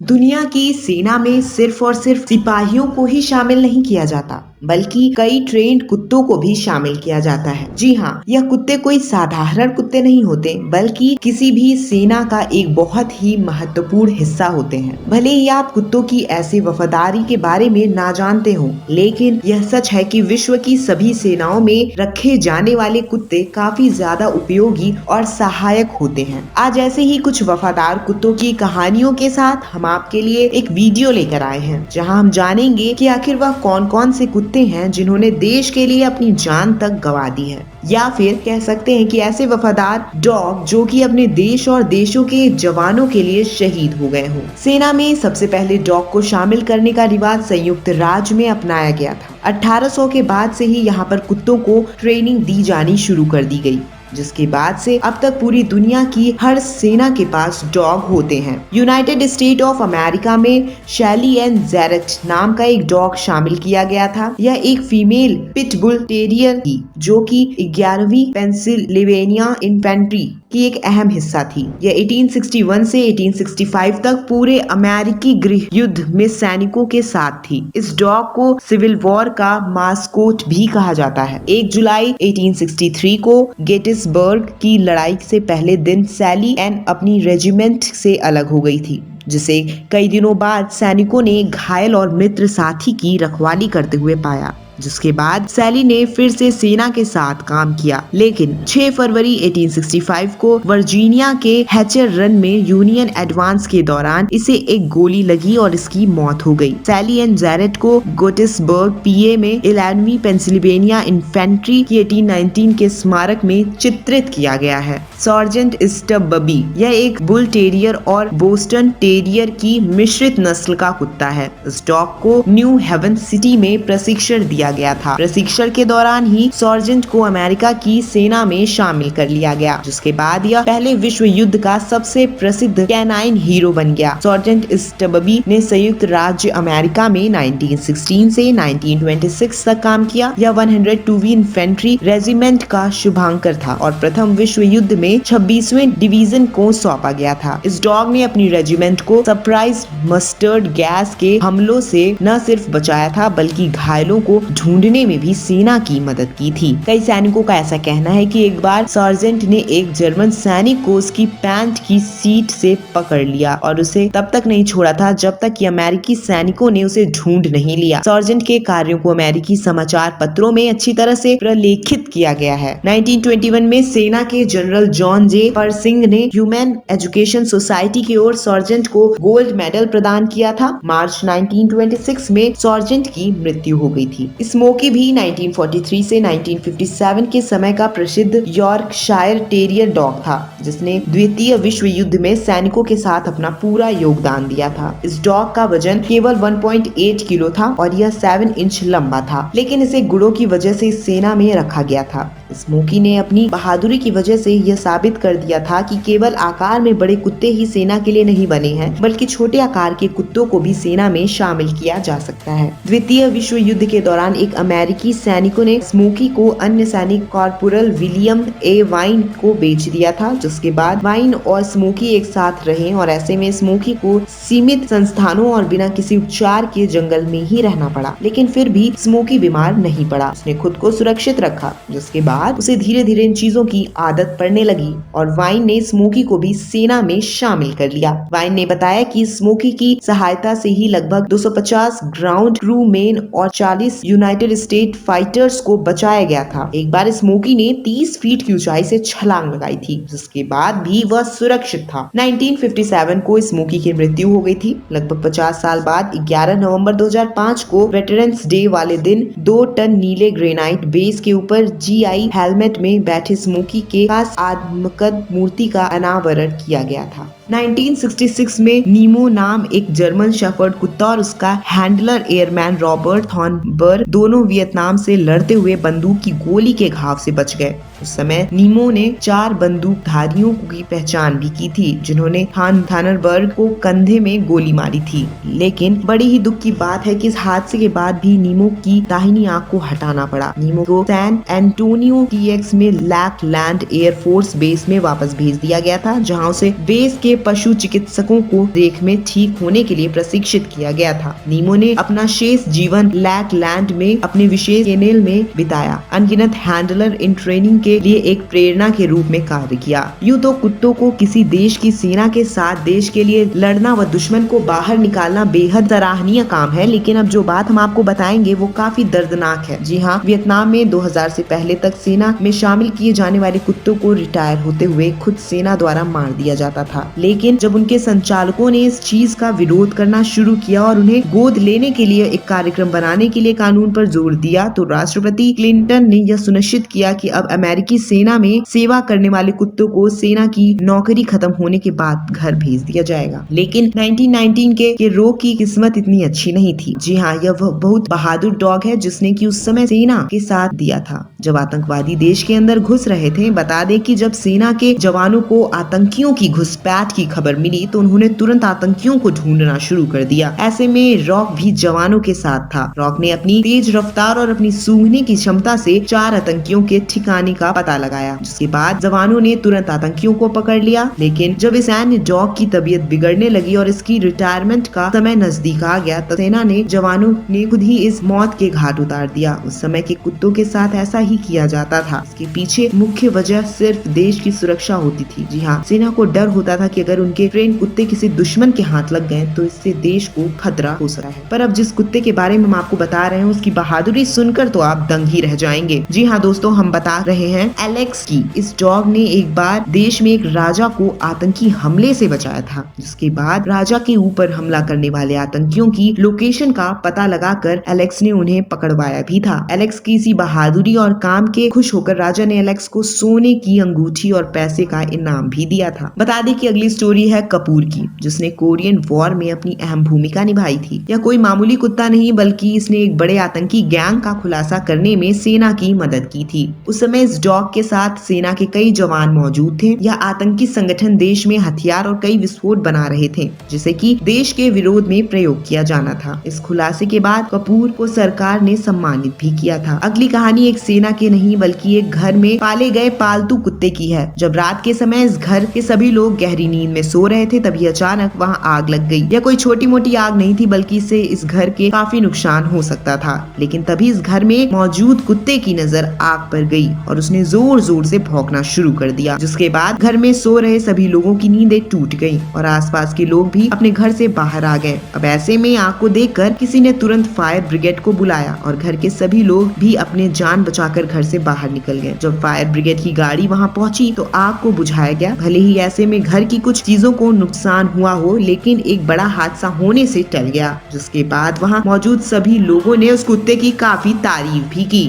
दुनिया की सेना में सिर्फ और सिर्फ सिपाहियों को ही शामिल नहीं किया जाता, बल्कि कई ट्रेंड कुत्तों को भी शामिल किया जाता है। जी हाँ, यह कुत्ते कोई साधारण कुत्ते नहीं होते, बल्कि किसी भी सेना का एक बहुत ही महत्वपूर्ण हिस्सा होते हैं। भले ही आप कुत्तों की ऐसी वफादारी के बारे में ना जानते हो, लेकिन यह सच है कि विश्व की सभी सेनाओं में रखे जाने वाले कुत्ते काफी ज्यादा उपयोगी और सहायक होते हैं। आज ऐसे ही कुछ वफादार कुत्तों की कहानियों के साथ हम आपके लिए एक वीडियो लेकर आए हैं, जहां हम जानेंगे कि आखिर वह कौन कौन से कुत्ते हैं जिन्होंने देश के लिए अपनी जान तक गंवा दी है, या फिर कह सकते हैं कि ऐसे वफादार डॉग जो कि अपने देश और देशों के जवानों के लिए शहीद हो गए हों। सेना में सबसे पहले डॉग को शामिल करने का रिवाज संयुक्त राज्य में अपनाया गया था। 1800 के बाद से ही यहाँ पर कुत्तों को ट्रेनिंग दी जानी शुरू कर दी गई, जिसके बाद से अब तक पूरी दुनिया की हर सेना के पास डॉग होते हैं। यूनाइटेड स्टेट ऑफ अमेरिका में शैली एंड जेरेट नाम का एक डॉग शामिल किया गया था। यह एक फीमेल पिटबुल टेरियर थी, जो कि 11वीं पेंसिल्वेनिया इन्फेंट्री की एक अहम हिस्सा थी। यह 1861 से 1865 तक पूरे अमेरिकी गृह युद्ध में सैनिकों के साथ थी। इस डॉग को सिविल वॉर का मास्कोट भी कहा जाता है। 1 जुलाई 1863 को गेटिसबर्ग की लड़ाई से पहले दिन सैली एन अपनी रेजिमेंट से अलग हो गई थी, जिसे कई दिनों बाद सैनिकों ने घायल और मित्र साथी की रखवाली करते हुए पाया। जिसके बाद सैली ने फिर से सेना के साथ काम किया, लेकिन 6 फरवरी 1865 को वर्जीनिया के हैचर रन में यूनियन एडवांस के दौरान इसे एक गोली लगी और इसकी मौत हो गई। सैली एंड जेरेट को गेटिसबर्ग पीए में 11वीं पेंसिल्वेनिया इन्फेंट्री की 1819 के स्मारक में चित्रित किया गया है। सार्जेंट स्टब बबी यह एक बुल टेरियर और बोस्टन टेरियर की मिश्रित नस्ल का कुत्ता है। इस डॉग को न्यू हेवन सिटी में प्रशिक्षण दिया गया था। प्रशिक्षण के दौरान ही सार्जेंट को अमेरिका की सेना में शामिल कर लिया गया, जिसके बाद यह पहले विश्व युद्ध का सबसे प्रसिद्ध कैनाइन हीरो बन गया। सार्जेंट स्टबबी ने संयुक्त राज्य अमेरिका में 1916 से 1926 तक काम किया। यह 102वीं इन्फेंट्री रेजिमेंट का शुभांकर था और प्रथम विश्व युद्ध में 26वें डिवीजन को सौंपा गया था। इस डॉग ने अपनी रेजिमेंट को सरप्राइज मस्टर्ड गैस के हमलों से न सिर्फ बचाया था, बल्कि घायलों को ढूंढने में भी सेना की मदद की थी। कई सैनिकों का ऐसा कहना है कि एक बार सार्जेंट ने एक जर्मन सैनिक को उसकी पैंट की सीट से पकड़ लिया और उसे तब तक नहीं छोड़ा था जब तक कि अमेरिकी सैनिकों ने उसे ढूंढ नहीं लिया। सार्जेंट के कार्यों को अमेरिकी समाचार पत्रों में अच्छी तरह से प्रलेखित किया गया है। 1921 में सेना के जनरल जॉन जे परसिंग ने ह्यूमन एजुकेशन सोसाइटी की ओर सार्जेंट को गोल्ड मेडल प्रदान किया था। मार्च 1926 में सार्जेंट की मृत्यु हो गई थी। स्मोकी भी 1943 से 1957 के समय का प्रसिद्ध यॉर्कशायर टेरियर डॉग था, जिसने द्वितीय विश्व युद्ध में सैनिकों के साथ अपना पूरा योगदान दिया था। इस डॉग का वजन केवल 1.8 किलो था और यह 7 इंच लंबा था, लेकिन इसे गुणों की वजह से सेना में रखा गया था। स्मोकी ने अपनी बहादुरी की वजह से यह साबित कर दिया था कि केवल आकार में बड़े कुत्ते ही सेना के लिए नहीं बने हैं, बल्कि छोटे आकार के कुत्तों को भी सेना में शामिल किया जा सकता है। द्वितीय विश्व युद्ध के दौरान एक अमेरिकी सैनिकों ने स्मोकी को अन्य सैनिक कॉर्पोरल विलियम ए वाइन को बेच दिया था, जिसके बाद वाइन और स्मोकी एक साथ रहे और ऐसे में स्मोकी को सीमित संस्थानों और बिना किसी उपचार के जंगल में ही रहना पड़ा। लेकिन फिर भी स्मोकी बीमार नहीं पड़ा, उसने खुद को सुरक्षित रखा, जिसके बाद उसे धीरे धीरे इन चीजों की आदत पड़ने लगी और वाइन ने स्मोकी को भी सेना में शामिल कर लिया। वाइन ने बताया कि स्मोकी की सहायता से ही लगभग 250 ग्राउंड क्रू मैन और 40 यूनाइटेड स्टेट फाइटर्स को बचाया गया था। एक बार स्मोकी ने 30 फीट की ऊंचाई से छलांग लगाई थी, जिसके बाद भी वह सुरक्षित था। 1957 को स्मोकी की मृत्यु हो गई थी। लगभग 50 साल बाद 11 नवंबर 2005 को वेटरन्स डे वाले दिन 2 टन नीले ग्रेनाइट बेस के ऊपर GI हेलमेट में बैठे स्मोकी के खास आदमकद मूर्ति का अनावरण किया गया था। 1966 में नीमो नाम एक जर्मन शेफर्ड कुत्ता और उसका हैंडलर एयरमैन रॉबर्ट थॉर्नबर्ग दोनों वियतनाम से लड़ते हुए बंदूक की गोली के घाव से बच गए। उस समय नीमो ने 4 बंदूकधारियों की पहचान भी की थी, जिन्होंने थॉर्नबर्ग को कंधे में गोली मारी थी। लेकिन बड़ी ही दुख की बात है कि इस हादसे के बाद भी नीमो की दाहिनी आंख को हटाना पड़ा। नीमो को सैन एंटोनियो TX में लैकलैंड एयरफोर्स बेस में वापस भेज दिया गया था, जहां उसे बेस के पशु चिकित्सकों को देख में ठीक होने के लिए प्रशिक्षित किया गया था। नीमो ने अपना शेष जीवन लैकलैंड में अपने विशेष केनेल में बिताया। अनगिनत हैंडलर इन ट्रेनिंग के लिए एक प्रेरणा के रूप में कार्य किया। यूं तो कुत्तों को किसी देश की सेना के साथ देश के लिए लड़ना व दुश्मन को बाहर निकालना बेहद सराहनीय काम है, लेकिन अब जो बात हम आपको बताएंगे वो काफी दर्दनाक है। जी हाँ, वियतनाम में 2000 से पहले तक सेना में शामिल किए जाने वाले कुत्तों को रिटायर होते हुए खुद सेना द्वारा मार दिया जाता था। लेकिन जब उनके संचालकों ने इस चीज का विरोध करना शुरू किया और उन्हें गोद लेने के लिए एक कार्यक्रम बनाने के लिए कानून पर जोर दिया, तो राष्ट्रपति क्लिंटन ने यह सुनिश्चित किया कि अब अमेरिकी सेना में सेवा करने वाले कुत्तों को सेना की नौकरी खत्म होने के बाद घर भेज दिया जाएगा। लेकिन 1919 के रो की किस्मत इतनी अच्छी नहीं थी। जी हाँ, यह बहुत बहादुर डॉग है जिसने कि उस समय सेना के साथ दिया था जब आतंकवादी देश के अंदर घुस रहे थे। बता दें कि जब सेना के जवानों को आतंकियों की घुसपैठ की खबर मिली तो उन्होंने तुरंत आतंकियों को ढूंढना शुरू कर दिया। ऐसे में रॉक भी जवानों के साथ था। रॉक ने अपनी तेज रफ्तार और अपनी सूंघने की क्षमता से 4 आतंकियों के ठिकाने का पता लगाया, जिसके बाद जवानों ने तुरंत आतंकियों को पकड़ लिया। लेकिन जब इस सैन्य डॉग की तबीयत बिगड़ने लगी और इसकी रिटायरमेंट का समय नजदीक आ गया तो सेना ने जवानों ने खुद ही इस मौत के घाट उतार दिया। उस समय के कुत्तों के साथ ऐसा ही किया जाता था। इसके पीछे मुख्य वजह सिर्फ देश की सुरक्षा होती थी। जी हाँ, सेना को डर होता था कि अगर उनके ट्रेन कुत्ते किसी दुश्मन के हाथ लग गए तो इससे देश को खतरा हो सकता है। पर अब जिस कुत्ते के बारे में हम आपको बता रहे हैं उसकी बहादुरी सुनकर तो आप दंग ही रह जाएंगे। जी हाँ दोस्तों, हम बता रहे हैं एलेक्स की। इस डॉग ने एक बार देश में एक राजा को आतंकी हमले से बचाया था, जिसके बाद राजा के ऊपर हमला करने वाले आतंकियों की लोकेशन का पता लगाकर एलेक्स ने उन्हें पकड़वाया भी था। एलेक्स की इसी बहादुरी और काम के खुश होकर राजा ने एलेक्स को सोने की अंगूठी और पैसे का इनाम भी दिया था। बता दें कि अगली स्टोरी है कपूर की, जिसने कोरियन वॉर में अपनी अहम भूमिका निभाई थी। यह कोई मामूली कुत्ता नहीं बल्कि इसने एक बड़े आतंकी गैंग का खुलासा करने में सेना की मदद की थी। उस समय इस डॉग के साथ सेना के कई जवान मौजूद थे। यह आतंकी संगठन देश में हथियार और कई विस्फोट बना रहे थे, जिसे कि देश के विरोध में प्रयोग किया जाना था। इस खुलासे के बाद कपूर को सरकार ने सम्मानित भी किया था। अगली कहानी एक सेना के नहीं बल्कि एक घर में पाले गए पालतू कुत्ते की है। जब रात के समय इस घर के सभी लोग गहरी नींद में सो रहे थे तभी अचानक वहां आग लग गई। यह कोई छोटी मोटी आग नहीं थी बल्कि इससे इस घर के काफी नुकसान हो सकता था। लेकिन तभी इस घर में मौजूद कुत्ते की नजर आग पर गई और उसने जोर जोर से भौंकना शुरू कर दिया, जिसके बाद घर में सो रहे सभी लोगों की नींदें टूट गईं और आसपास के लोग भी अपने घर से बाहर आ गए। अब ऐसे में आग को देखकर किसी ने तुरंत फायर ब्रिगेड को बुलाया और घर के सभी लोग भी अपने जान बचाकर घर से बाहर निकल गए। जब फायर ब्रिगेड की गाड़ी वहां पहुंची तो आग को बुझाया गया। भले ही ऐसे में घर की कुछ चीजों को नुकसान हुआ हो, लेकिन एक बड़ा हादसा होने से टल गया, जिसके बाद वहां मौजूद सभी लोगों ने उस कुत्ते की काफी तारीफ भी की।